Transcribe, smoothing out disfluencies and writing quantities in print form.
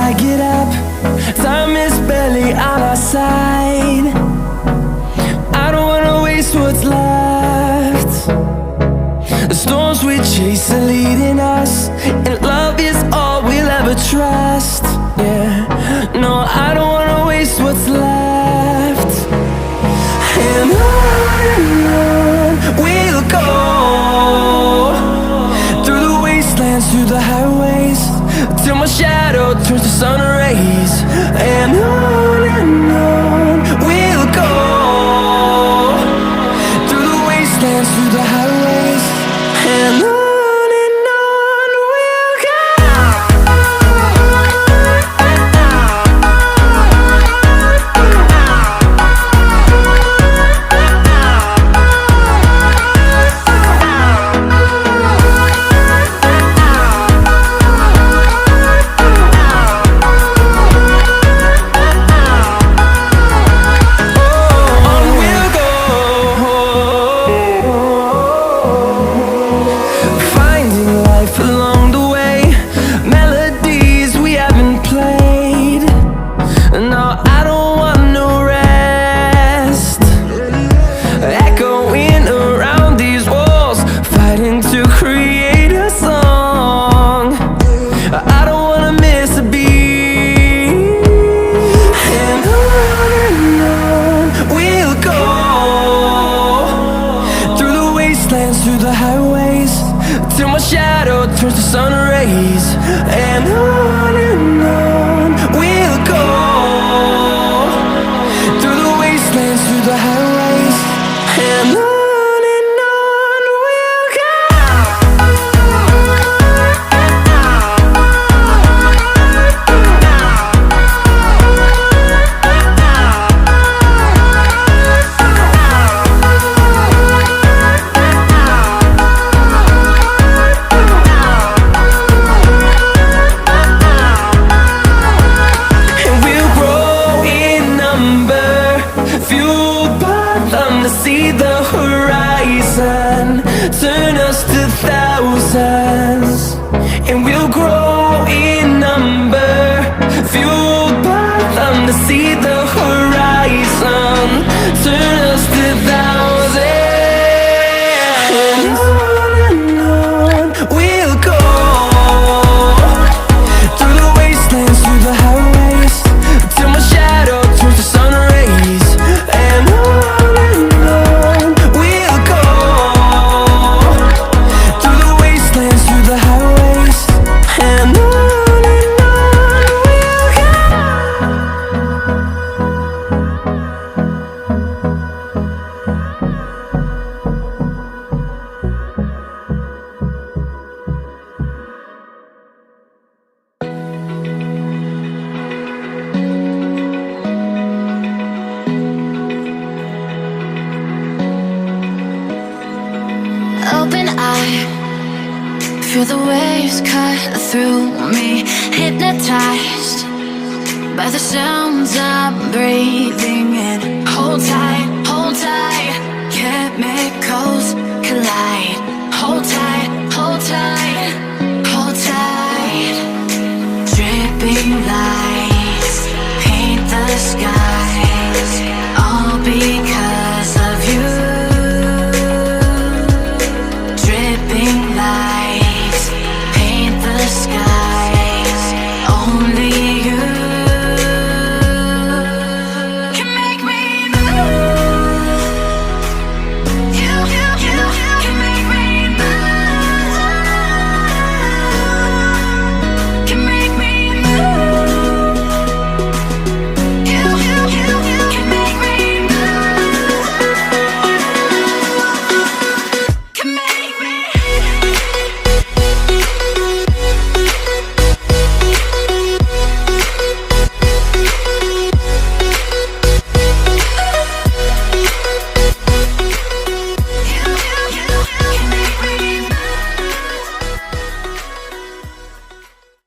I get up, time is barely on our side. I don't wanna waste what's left. The storms we chase are leading us, and love is all we'll ever trust. Yeah, no, I don't wanna waste what's left. And on we'll go, through the wastelands, through the highways, till my shadow turns to sun rays. And on we'll go, through the wastelands, through the highways, and on we'll go. Through the highways, till my shadow turns to sun rays. And on we'll go, through the wastelands, through the highways, and on we'll go. See the horizon turn us to thousands, and we'll grow in number, fueled by them. To see the horizon turn us to thousands, and on we'll go, through the wastelands, through the highways, till my shadow turns to sun rays. And open eye, feel the waves cut through me, hypnotized by the sounds I'm breathing in. Hold tight, chemicals